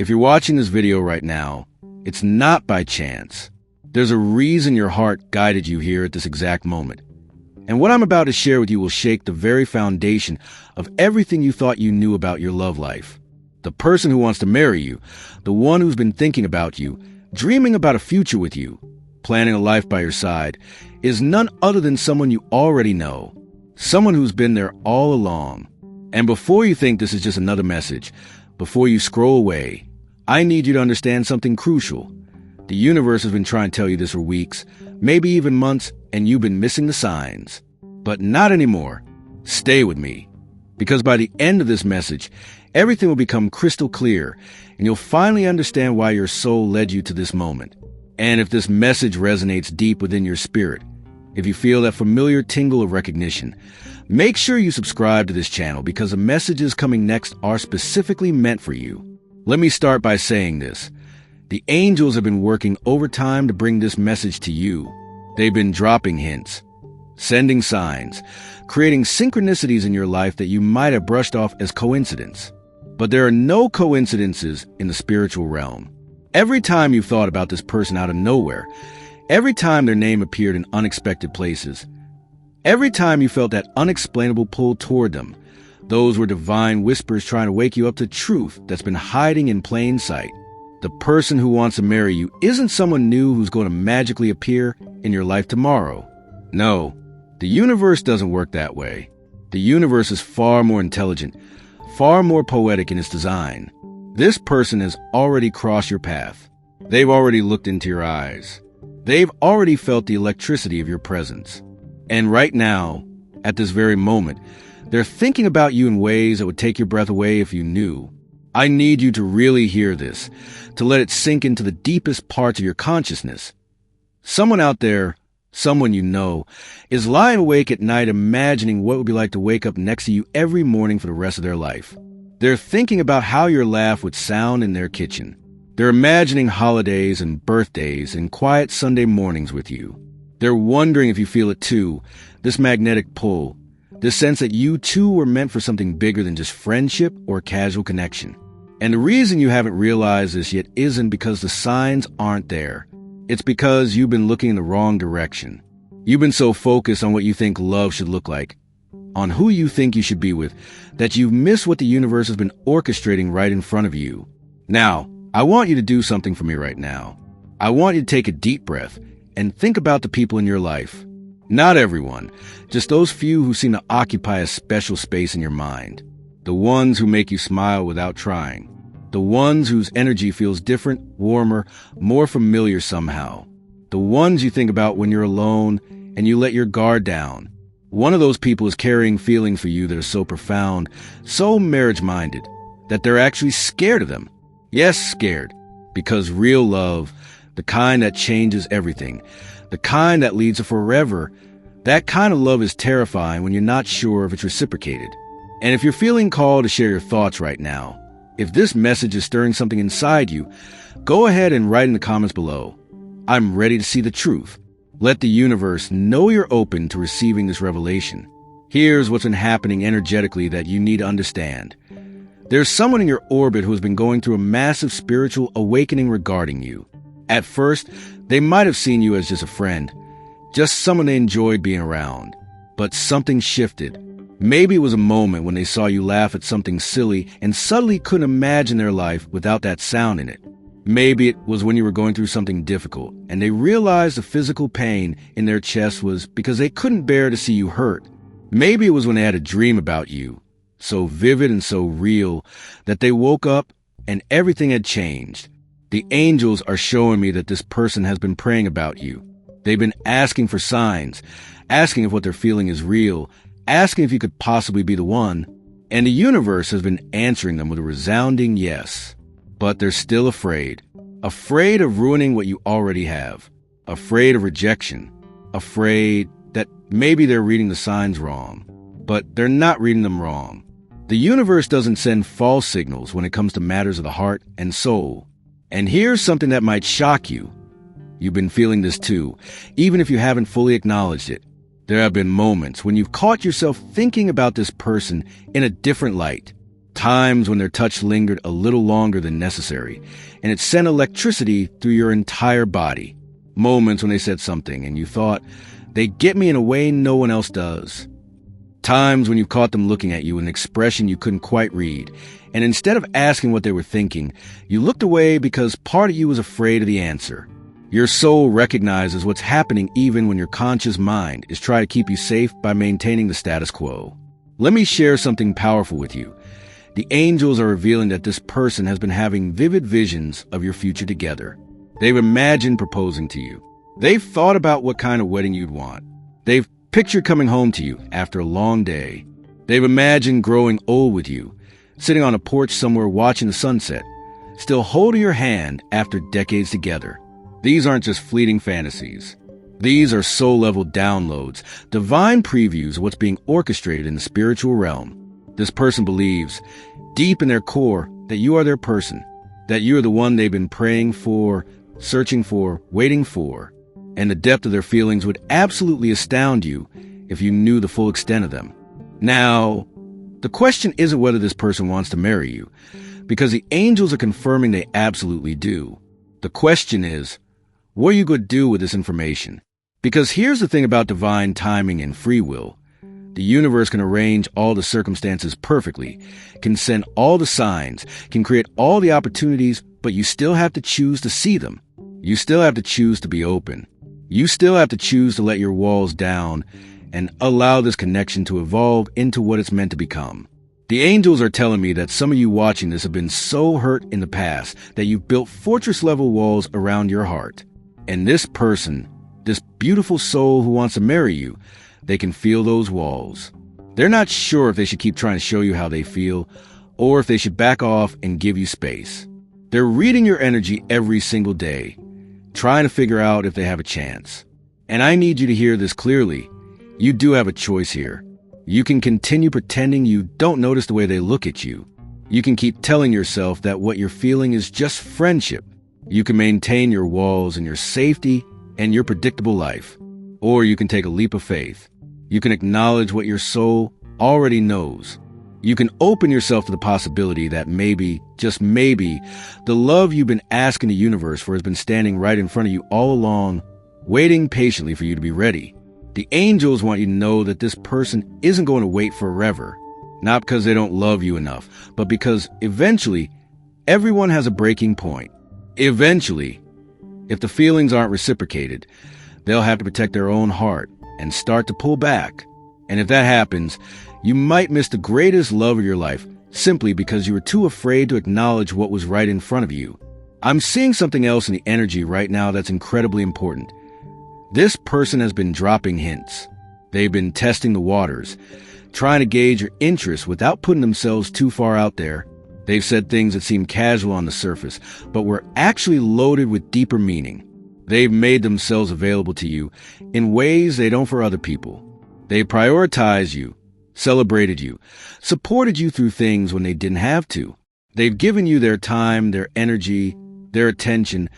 If you're watching this video right now, it's not by chance. There's a reason your heart guided you here at this exact moment. And what I'm about to share with you will shake the very foundation of everything you thought you knew about your love life. The person who wants to marry you, the one who's been thinking about you, dreaming about a future with you, planning a life by your side, is none other than someone you already know. Someone who's been there all along. And before you think this is just another message, before you scroll away, I need you to understand something crucial. The universe has been trying to tell you this for weeks, maybe even months, and you've been missing the signs. But not anymore. Stay with me. Because by the end of this message, everything will become crystal clear, and you'll finally understand why your soul led you to this moment. And if this message resonates deep within your spirit, if you feel that familiar tingle of recognition, make sure you subscribe to this channel because the messages coming next are specifically meant for you. Let me start by saying this. The angels have been working overtime to bring this message to you. They've been dropping hints, sending signs, creating synchronicities in your life that you might have brushed off as coincidence. But there are no coincidences in the spiritual realm. Every time you've thought about this person out of nowhere, every time their name appeared in unexpected places, every time you felt that unexplainable pull toward them, those were divine whispers trying to wake you up to truth that's been hiding in plain sight. The person who wants to marry you isn't someone new who's going to magically appear in your life tomorrow. No, the universe doesn't work that way. The universe is far more intelligent, far more poetic in its design. This person has already crossed your path. They've already looked into your eyes. They've already felt the electricity of your presence. And right now, at this very moment, they're thinking about you in ways that would take your breath away if you knew. I need you to really hear this, to let it sink into the deepest parts of your consciousness. Someone out there, someone you know, is lying awake at night imagining what it would be like to wake up next to you every morning for the rest of their life. They're thinking about how your laugh would sound in their kitchen. They're imagining holidays and birthdays and quiet Sunday mornings with you. They're wondering if you feel it too, this magnetic pull, this sense that you too were meant for something bigger than just friendship or casual connection. And the reason you haven't realized this yet isn't because the signs aren't there. It's because you've been looking in the wrong direction. You've been so focused on what you think love should look like, on who you think you should be with, that you've missed what the universe has been orchestrating right in front of you. Now, I want you to do something for me right now. I want you to take a deep breath and think about the people in your life. Not everyone, just those few who seem to occupy a special space in your mind. The ones who make you smile without trying. The ones whose energy feels different, warmer, more familiar somehow. The ones you think about when you're alone and you let your guard down. One of those people is carrying feelings for you that are so profound, so marriage-minded, that they're actually scared of them. Yes, scared. Because real love, the kind that changes everything, the kind that leads to forever, that kind of love is terrifying when you're not sure if it's reciprocated. And if you're feeling called to share your thoughts right now, if this message is stirring something inside you, go ahead and write in the comments below. I'm ready to see the truth. Let the universe know you're open to receiving this revelation. Here's what's been happening energetically that you need to understand. There's someone in your orbit who has been going through a massive spiritual awakening regarding you. At first, they might have seen you as just a friend, just someone they enjoyed being around. But something shifted. Maybe it was a moment when they saw you laugh at something silly and suddenly couldn't imagine their life without that sound in it. Maybe it was when you were going through something difficult and they realized the physical pain in their chest was because they couldn't bear to see you hurt. Maybe it was when they had a dream about you, so vivid and so real that they woke up and everything had changed. The angels are showing me that this person has been praying about you. They've been asking for signs, asking if what they're feeling is real, asking if you could possibly be the one, and the universe has been answering them with a resounding yes. But they're still afraid of ruining what you already have, afraid of rejection, afraid that maybe they're reading the signs wrong, but they're not reading them wrong. The universe doesn't send false signals when it comes to matters of the heart and soul. And here's something that might shock you. You've been feeling this too, even if you haven't fully acknowledged it. There have been moments when you've caught yourself thinking about this person in a different light. Times when their touch lingered a little longer than necessary, and it sent electricity through your entire body. Moments when they said something and you thought, they get me in a way no one else does. Times when you caught them looking at you with an expression you couldn't quite read, and instead of asking what they were thinking, you looked away because part of you was afraid of the answer. Your soul recognizes what's happening even when your conscious mind is trying to keep you safe by maintaining the status quo. Let me share something powerful with you. The angels are revealing that this person has been having vivid visions of your future together. They've imagined proposing to you. They've thought about what kind of wedding you'd want. They've pictured coming home to you after a long day. They've imagined growing old with you, sitting on a porch somewhere watching the sunset, still holding your hand after decades together. These aren't just fleeting fantasies. These are soul-level downloads, divine previews of what's being orchestrated in the spiritual realm. This person believes, deep in their core, that you are their person, that you are the one they've been praying for, searching for, waiting for, and the depth of their feelings would absolutely astound you if you knew the full extent of them. Now, the question isn't whether this person wants to marry you, because the angels are confirming they absolutely do. The question is, what are you going to do with this information? Because here's the thing about divine timing and free will. The universe can arrange all the circumstances perfectly, can send all the signs, can create all the opportunities, but you still have to choose to see them. You still have to choose to be open. You still have to choose to let your walls down and allow this connection to evolve into what it's meant to become. The angels are telling me that some of you watching this have been so hurt in the past that you've built fortress-level walls around your heart. And this person, this beautiful soul who wants to marry you, they can feel those walls. They're not sure if they should keep trying to show you how they feel or if they should back off and give you space. They're reading your energy every single day, trying to figure out if they have a chance. And I need you to hear this clearly. You do have a choice here. You can continue pretending you don't notice the way they look at you. You can keep telling yourself that what you're feeling is just friendship. You can maintain your walls and your safety and your predictable life. Or you can take a leap of faith. You can acknowledge what your soul already knows. You can open yourself to the possibility that maybe, just maybe, the love you've been asking the universe for has been standing right in front of you all along, waiting patiently for you to be ready. The angels want you to know that this person isn't going to wait forever, not because they don't love you enough, but because eventually, everyone has a breaking point. Eventually, if the feelings aren't reciprocated, they'll have to protect their own heart and start to pull back. And if that happens, you might miss the greatest love of your life simply because you were too afraid to acknowledge what was right in front of you. I'm seeing something else in the energy right now that's incredibly important. This person has been dropping hints. They've been testing the waters, trying to gauge your interest without putting themselves too far out there. They've said things that seem casual on the surface, but were actually loaded with deeper meaning. They've made themselves available to you in ways they don't for other people. They prioritized you, celebrated you, supported you through things when they didn't have to. They've given you their time, their energy, their attention,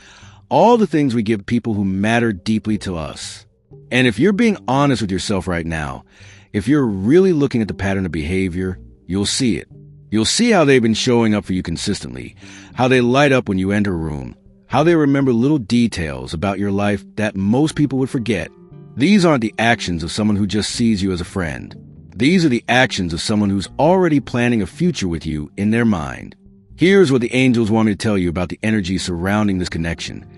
all the things we give people who matter deeply to us. And if you're being honest with yourself right now, if you're really looking at the pattern of behavior, you'll see it. You'll see how they've been showing up for you consistently, how they light up when you enter a room, how they remember little details about your life that most people would forget. These aren't the actions of someone who just sees you as a friend. These are the actions of someone who's already planning a future with you in their mind. Here's what the angels want me to tell you about the energy surrounding this connection.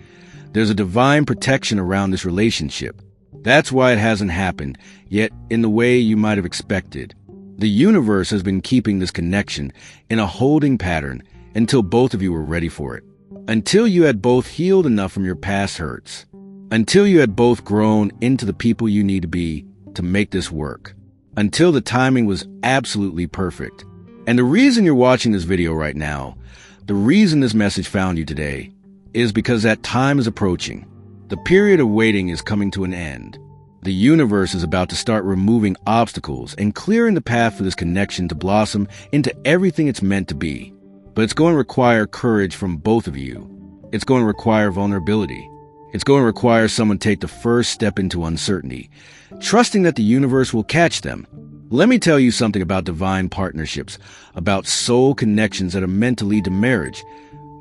There's a divine protection around this relationship. That's why it hasn't happened, yet in the way you might have expected. The universe has been keeping this connection in a holding pattern until both of you were ready for it. Until you had both healed enough from your past hurts. Until you had both grown into the people you need to be to make this work. Until the timing was absolutely perfect. And the reason you're watching this video right now, the reason this message found you today, is because that time is approaching. The period of waiting is coming to an end. The universe is about to start removing obstacles and clearing the path for this connection to blossom into everything it's meant to be. But it's going to require courage from both of you. It's going to require vulnerability. It's going to require someone take the first step into uncertainty, trusting that the universe will catch them, Let me tell you something about divine partnerships, about soul connections that are meant to lead to marriage.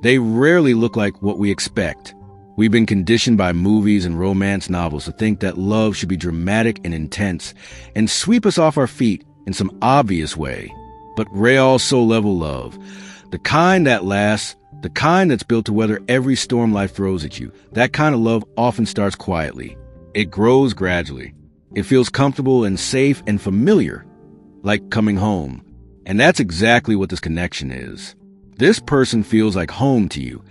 They rarely look like what we expect. We've been conditioned by movies and romance novels to think that love should be dramatic and intense and sweep us off our feet in some obvious way. But real soul-level love, the kind that lasts, the kind that's built to weather every storm life throws at you, that kind of love often starts quietly. It grows gradually. It feels comfortable and safe and familiar, like coming home. And that's exactly what this connection is. This person feels like home to you,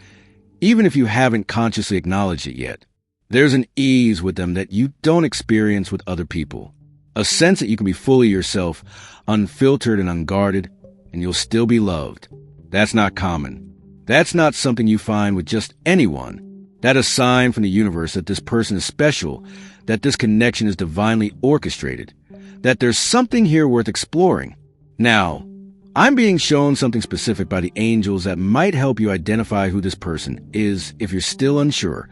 even if you haven't consciously acknowledged it yet. There's an ease with them that you don't experience with other people. A sense that you can be fully yourself, unfiltered and unguarded, and you'll still be loved. That's not common. That's not something you find with just anyone. That's a sign from the universe that this person is special, that this connection is divinely orchestrated, that there's something here worth exploring. Now, I'm being shown something specific by the angels that might help you identify who this person is if you're still unsure.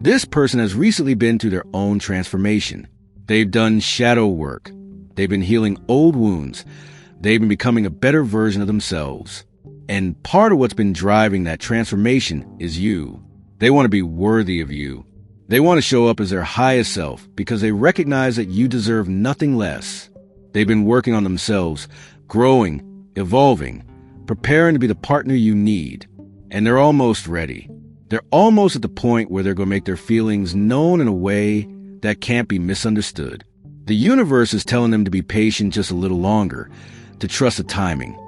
This person has recently been through their own transformation. They've done shadow work. They've been healing old wounds. They've been becoming a better version of themselves. And part of what's been driving that transformation is you. They want to be worthy of you. They want to show up as their highest self because they recognize that you deserve nothing less. They've been working on themselves, growing, evolving, preparing to be the partner you need. And they're almost ready. They're almost at the point where they're going to make their feelings known in a way that can't be misunderstood. The universe is telling them to be patient just a little longer, to trust the timing,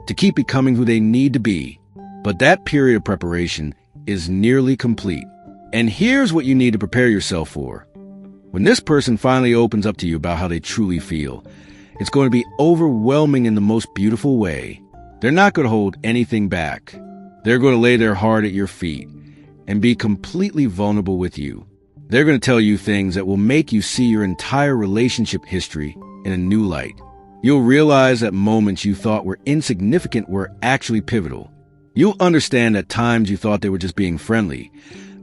to keep becoming who they need to be. But that period of preparation is nearly complete. And here's what you need to prepare yourself for. When this person finally opens up to you about how they truly feel, it's going to be overwhelming in the most beautiful way. They're not going to hold anything back. They're going to lay their heart at your feet and be completely vulnerable with you. They're going to tell you things that will make you see your entire relationship history in a new light. You'll realize that moments you thought were insignificant were actually pivotal. You'll understand that times you thought they were just being friendly,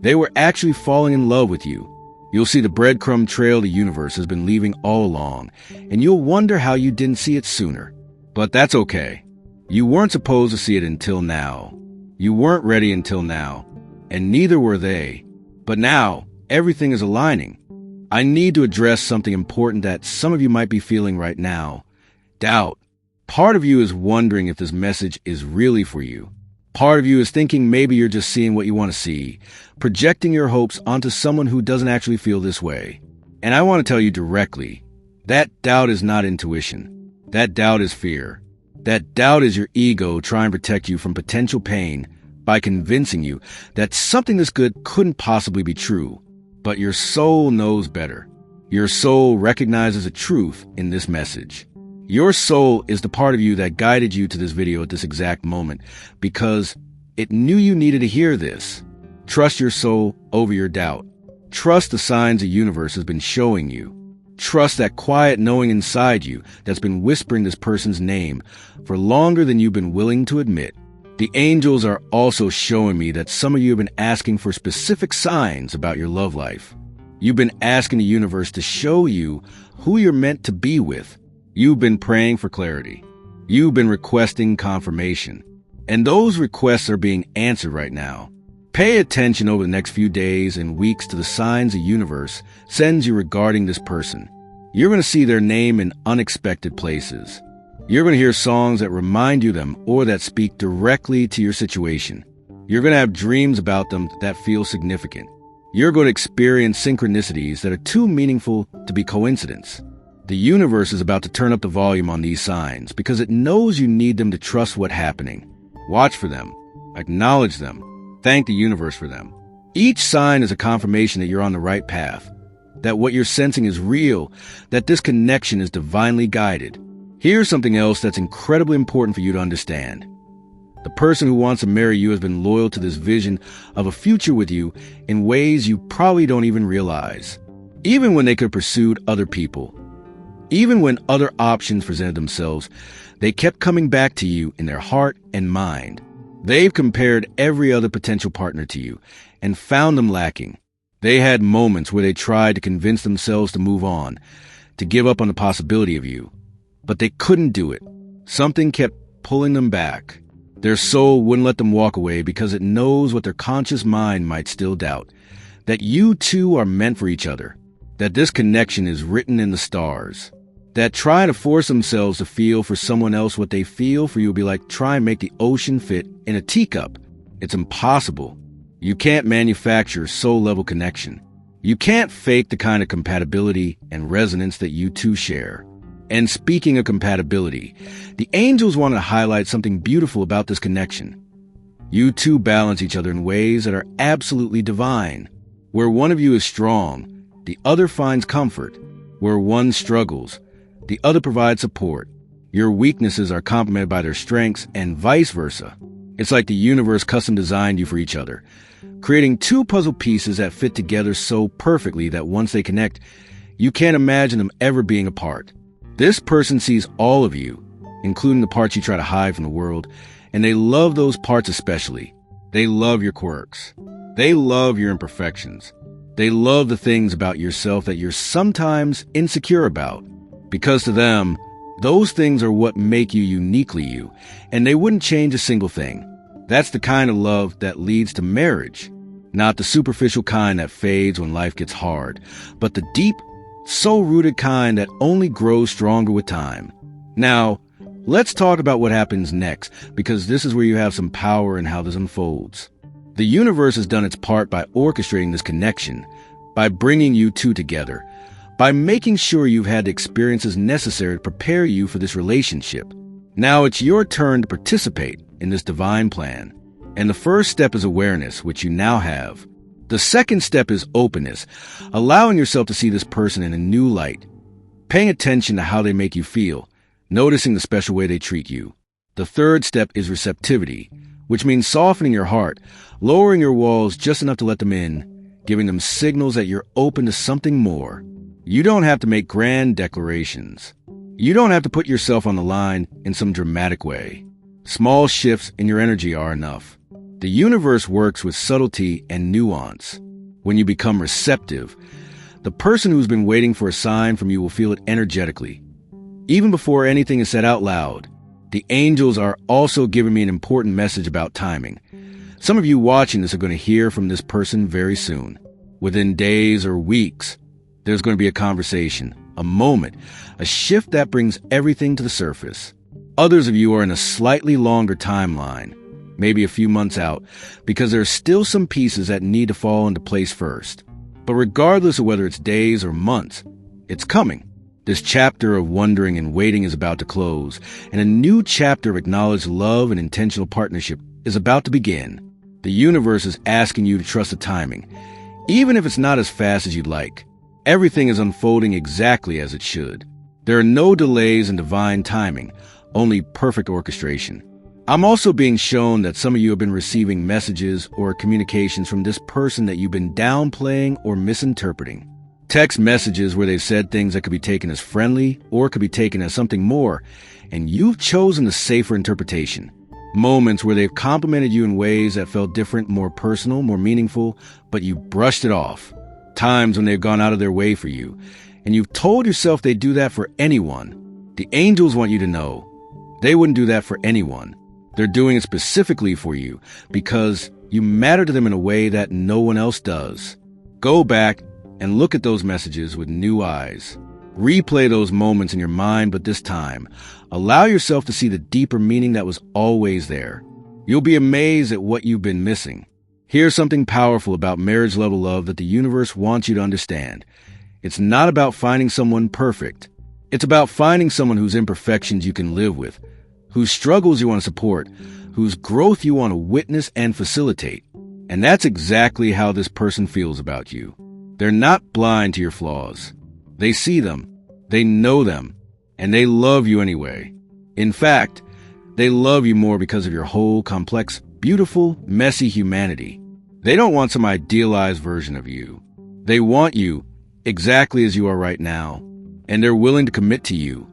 they were actually falling in love with you. You'll see the breadcrumb trail the universe has been leaving all along, and you'll wonder how you didn't see it sooner. But that's okay. You weren't supposed to see it until now. You weren't ready until now, and neither were they. But now, everything is aligning. I need to address something important that some of you might be feeling right now. Doubt. Part of you is wondering if this message is really for you. Part of you is thinking maybe you're just seeing what you want to see, projecting your hopes onto someone who doesn't actually feel this way. And I want to tell you directly, that doubt is not intuition. That doubt is fear. That doubt is your ego trying to protect you from potential pain by convincing you that something this good couldn't possibly be true. But your soul knows better. Your soul recognizes a truth in this message. Your soul is the part of you that guided you to this video at this exact moment because it knew you needed to hear this. Trust your soul over your doubt. Trust the signs the universe has been showing you. Trust that quiet knowing inside you that's been whispering this person's name for longer than you've been willing to admit. The angels are also showing me that some of you have been asking for specific signs about your love life. You've been asking the universe to show you who you're meant to be with. You've been praying for clarity. You've been requesting confirmation. And those requests are being answered right now. Pay attention over the next few days and weeks to the signs the universe sends you regarding this person. You're going to see their name in unexpected places. You're going to hear songs that remind you of them or that speak directly to your situation. You're going to have dreams about them that feel significant. You're going to experience synchronicities that are too meaningful to be coincidence. The universe is about to turn up the volume on these signs because it knows you need them to trust what's happening. Watch for them. Acknowledge them. Thank the universe for them. Each sign is a confirmation that you're on the right path, that what you're sensing is real, that this connection is divinely guided. Here's something else that's incredibly important for you to understand. The person who wants to marry you has been loyal to this vision of a future with you in ways you probably don't even realize. Even when they could have pursued other people. Even when other options presented themselves, they kept coming back to you in their heart and mind. They've compared every other potential partner to you and found them lacking. They had moments where they tried to convince themselves to move on, to give up on the possibility of you. but they couldn't do it. Something kept pulling them back. Their soul wouldn't let them walk away because it knows what their conscious mind might still doubt. That you two are meant for each other. That this connection is written in the stars. That trying to force themselves to feel for someone else what they feel for you will be like trying to make the ocean fit in a teacup. It's impossible. You can't manufacture soul-level connection. You can't fake the kind of compatibility and resonance that you two share. And speaking of compatibility, the angels want to highlight something beautiful about this connection. You two balance each other in ways that are absolutely divine. Where one of you is strong, the other finds comfort. Where one struggles, the other provides support. Your weaknesses are complemented by their strengths and vice versa. It's like the universe custom designed you for each other, creating two puzzle pieces that fit together so perfectly that once they connect, you can't imagine them ever being apart. This person sees all of you, including the parts you try to hide from the world, and they love those parts especially. They love your quirks. They love your imperfections. They love the things about yourself that you're sometimes insecure about. Because to them, those things are what make you uniquely you, and they wouldn't change a single thing. That's the kind of love that leads to marriage. Not the superficial kind that fades when life gets hard, but the deep, soul-rooted kind that only grows stronger with time. Now, let's talk about what happens next, because this is where you have some power in how this unfolds. The universe has done its part by orchestrating this connection, by bringing you two together, by making sure you've had the experiences necessary to prepare you for this relationship. Now it's your turn to participate in this divine plan. And the first step is awareness, which you now have. The second step is openness, allowing yourself to see this person in a new light, paying attention to how they make you feel, noticing the special way they treat you. The third step is receptivity, which means softening your heart, lowering your walls just enough to let them in, giving them signals that you're open to something more. You don't have to make grand declarations. You don't have to put yourself on the line in some dramatic way. Small shifts in your energy are enough. The universe works with subtlety and nuance. When you become receptive, the person who's been waiting for a sign from you will feel it energetically. Even before anything is said out loud, the angels are also giving me an important message about timing. Some of you watching this are going to hear from this person very soon. Within days or weeks, there's going to be a conversation, a moment, a shift that brings everything to the surface. Others of you are in a slightly longer timeline, maybe a few months out, because there are still some pieces that need to fall into place first. But regardless of whether it's days or months, it's coming. This chapter of wondering and waiting is about to close, and a new chapter of acknowledged love and intentional partnership is about to begin. The universe is asking you to trust the timing, even if it's not as fast as you'd like. Everything is unfolding exactly as it should. There are no delays in divine timing, only perfect orchestration. I'm also being shown that some of you have been receiving messages or communications from this person that you've been downplaying or misinterpreting. Text messages where they've said things that could be taken as friendly or could be taken as something more, and you've chosen the safer interpretation. Moments where they've complimented you in ways that felt different, more personal, more meaningful, but you brushed it off. Times when they've gone out of their way for you, and you've told yourself they'd do that for anyone. The angels want you to know they wouldn't do that for anyone. They're doing it specifically for you because you matter to them in a way that no one else does. Go back and look at those messages with new eyes. Replay those moments in your mind, but this time, allow yourself to see the deeper meaning that was always there. You'll be amazed at what you've been missing. Here's something powerful about marriage-level love that the universe wants you to understand. It's not about finding someone perfect. It's about finding someone whose imperfections you can live with, whose struggles you want to support, whose growth you want to witness and facilitate. And that's exactly how this person feels about you. They're not blind to your flaws. They see them, they know them, and they love you anyway. In fact, they love you more because of your whole complex, beautiful, messy humanity. They don't want some idealized version of you. They want you exactly as you are right now, and they're willing to commit to you,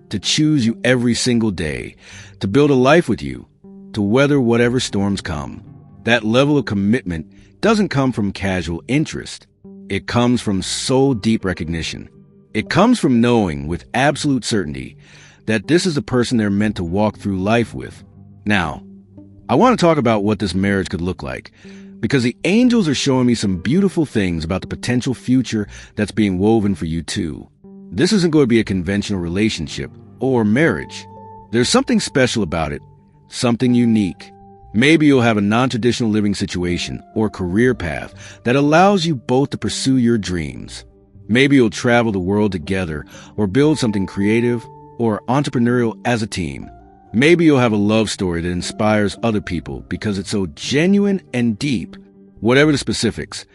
to choose you every single day, to build a life with you, to weather whatever storms come. That level of commitment doesn't come from casual interest. It comes from soul-deep recognition. It comes from knowing with absolute certainty that this is the person they're meant to walk through life with. Now, I want to talk about what this marriage could look like, because the angels are showing me some beautiful things about the potential future that's being woven for you too. This isn't going to be a conventional relationship or marriage. There's something special about it, something unique. Maybe you'll have a non-traditional living situation or career path that allows you both to pursue your dreams. Maybe you'll travel the world together or build something creative or entrepreneurial as a team. Maybe you'll have a love story that inspires other people because it's so genuine and deep. Whatever the specifics,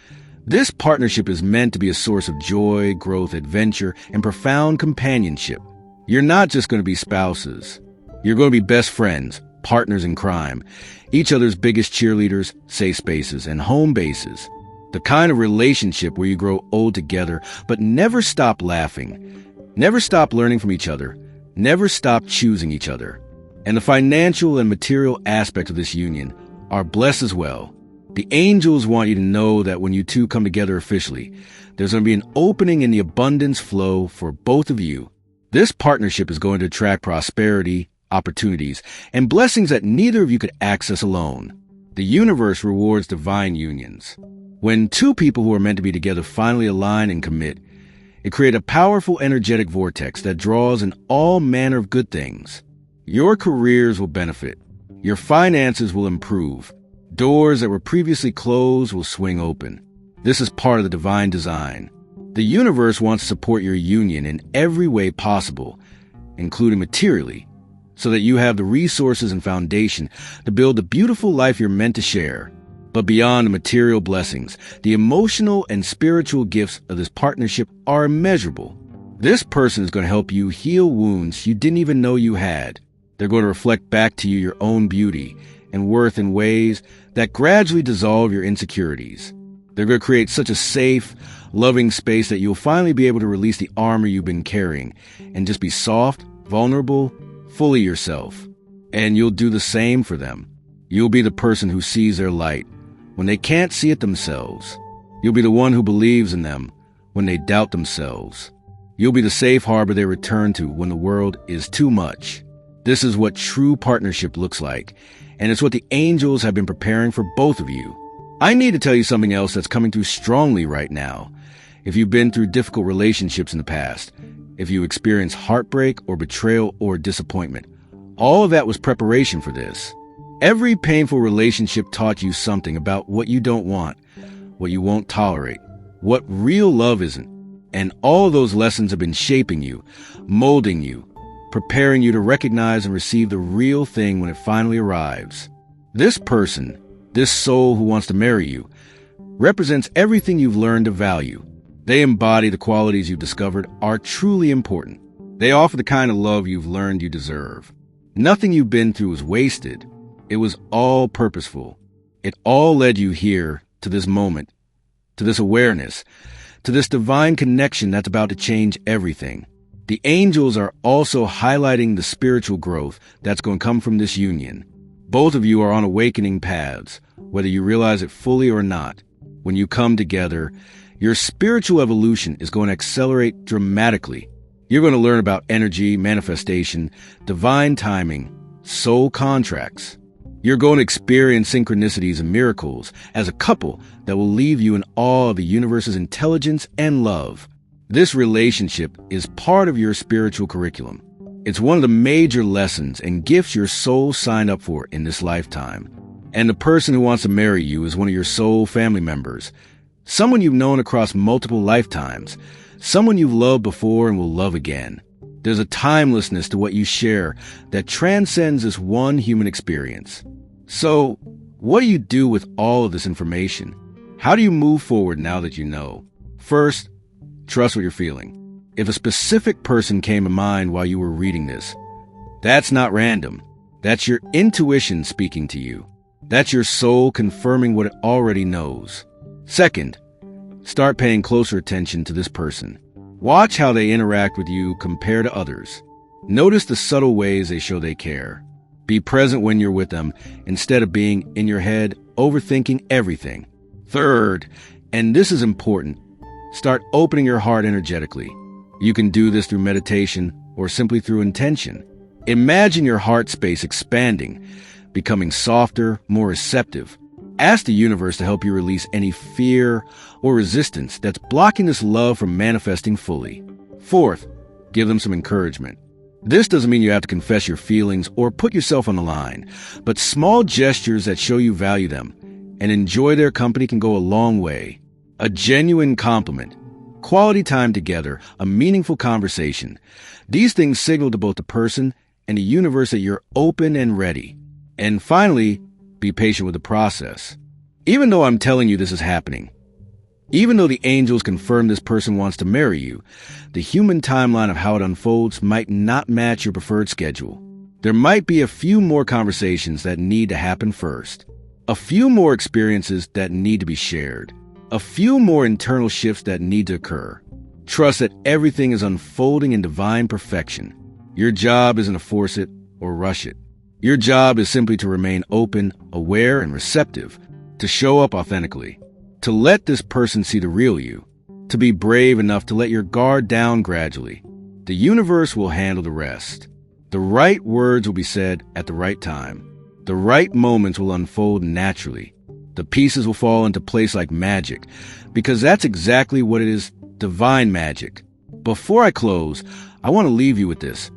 this partnership is meant to be a source of joy, growth, adventure, and profound companionship. You're not just going to be spouses. You're going to be best friends, partners in crime, each other's biggest cheerleaders, safe spaces, and home bases. The kind of relationship where you grow old together, but never stop laughing, never stop learning from each other, never stop choosing each other. And the financial and material aspect of this union are blessed as well. The angels want you to know that when you two come together officially, there's going to be an opening in the abundance flow for both of you. This partnership is going to attract prosperity, opportunities, and blessings that neither of you could access alone. The universe rewards divine unions. When two people who are meant to be together finally align and commit, it creates a powerful energetic vortex that draws in all manner of good things. Your careers will benefit. Your finances will improve. Doors that were previously closed will swing open. This is part of the divine design. The universe wants to support your union in every way possible, including materially, so that you have the resources and foundation to build the beautiful life you're meant to share. But beyond the material blessings, the emotional and spiritual gifts of this partnership are immeasurable. This person is going to help you heal wounds you didn't even know you had. They're going to reflect back to you your own beauty and worth in ways that gradually dissolve your insecurities. They're going to create such a safe, loving space that you'll finally be able to release the armor you've been carrying and just be soft, vulnerable, fully yourself. And you'll do the same for them. You'll be the person who sees their light when they can't see it themselves. You'll be the one who believes in them when they doubt themselves. You'll be the safe harbor they return to when the world is too much. This is what true partnership looks like, and it's what the angels have been preparing for both of you. I need to tell you something else that's coming through strongly right now. If you've been through difficult relationships in the past, if you experienced heartbreak or betrayal or disappointment, all of that was preparation for this. Every painful relationship taught you something about what you don't want, what you won't tolerate, what real love isn't. And all of those lessons have been shaping you, molding you, preparing you to recognize and receive the real thing when it finally arrives. This person, this soul who wants to marry you, represents everything you've learned to value. They embody the qualities you've discovered are truly important. They offer the kind of love you've learned you deserve. Nothing you've been through was wasted. It was all purposeful. It all led you here to this moment, to this awareness, to this divine connection that's about to change everything. The angels are also highlighting the spiritual growth that's going to come from this union. Both of you are on awakening paths, whether you realize it fully or not. When you come together, your spiritual evolution is going to accelerate dramatically. You're going to learn about energy, manifestation, divine timing, soul contracts. You're going to experience synchronicities and miracles as a couple that will leave you in awe of the universe's intelligence and love. This relationship is part of your spiritual curriculum. It's one of the major lessons and gifts your soul signed up for in this lifetime. And the person who wants to marry you is one of your soul family members, someone you've known across multiple lifetimes, someone you've loved before and will love again. There's a timelessness to what you share that transcends this one human experience. So, what do you do with all of this information? How do you move forward now that you know? First, trust what you're feeling. If a specific person came to mind while you were reading this, that's not random. That's your intuition speaking to you. That's your soul confirming what it already knows. Second, start paying closer attention to this person. Watch how they interact with you compared to others. Notice the subtle ways they show they care. Be present when you're with them instead of being in your head, overthinking everything. Third, and this is important, start opening your heart energetically. You can do this through meditation, or simply through intention. Imagine your heart space expanding, becoming softer, more receptive. Ask the universe to help you release any fear or resistance that's blocking this love from manifesting fully. Fourth, give them some encouragement. This doesn't mean you have to confess your feelings or put yourself on the line, but small gestures that show you value them and enjoy their company can go a long way. A genuine compliment, quality time together, a meaningful conversation. These things signal to both the person and the universe that you're open and ready. And finally, be patient with the process. Even though I'm telling you this is happening, even though the angels confirm this person wants to marry you, the human timeline of how it unfolds might not match your preferred schedule. There might be a few more conversations that need to happen first, a few more experiences that need to be shared, a few more internal shifts that need to occur. Trust that everything is unfolding in divine perfection. Your job isn't to force it or rush it. Your job is simply to remain open, aware, and receptive, to show up authentically, to let this person see the real you, to be brave enough to let your guard down gradually. The universe will handle the rest. The right words will be said at the right time. The right moments will unfold naturally. The pieces will fall into place like magic, because that's exactly what it is, divine magic. Before I close, I want to leave you with this.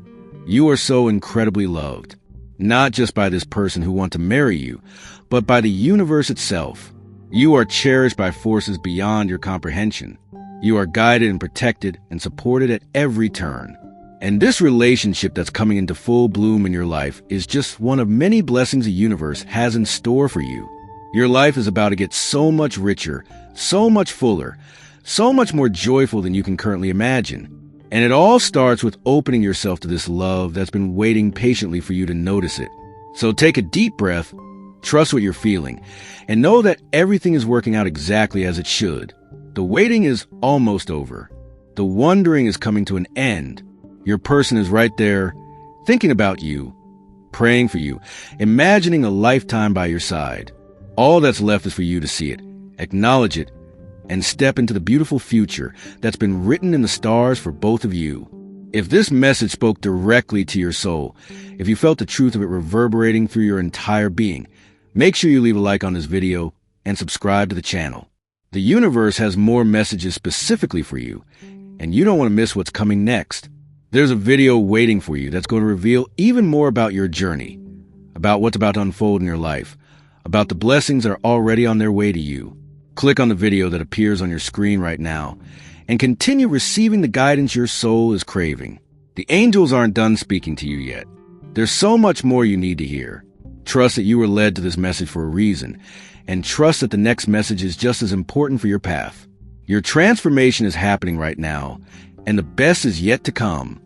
You are so incredibly loved. Not just by this person who wants to marry you, but by the universe itself. You are cherished by forces beyond your comprehension. You are guided and protected and supported at every turn. And this relationship that's coming into full bloom in your life is just one of many blessings the universe has in store for you. Your life is about to get so much richer, so much fuller, so much more joyful than you can currently imagine. And it all starts with opening yourself to this love that's been waiting patiently for you to notice it. So take a deep breath, trust what you're feeling, and know that everything is working out exactly as it should. The waiting is almost over. The wondering is coming to an end. Your person is right there, thinking about you, praying for you, imagining a lifetime by your side. All that's left is for you to see it, acknowledge it, and step into the beautiful future that's been written in the stars for both of you. If this message spoke directly to your soul, if you felt the truth of it reverberating through your entire being, make sure you leave a like on this video and subscribe to the channel. The universe has more messages specifically for you, and you don't want to miss what's coming next. There's a video waiting for you that's going to reveal even more about your journey, about what's about to unfold in your life, about the blessings that are already on their way to you. Click on the video that appears on your screen right now and continue receiving the guidance your soul is craving. The angels aren't done speaking to you yet. There's so much more you need to hear. Trust that you were led to this message for a reason, and trust that the next message is just as important for your path. Your transformation is happening right now, and the best is yet to come.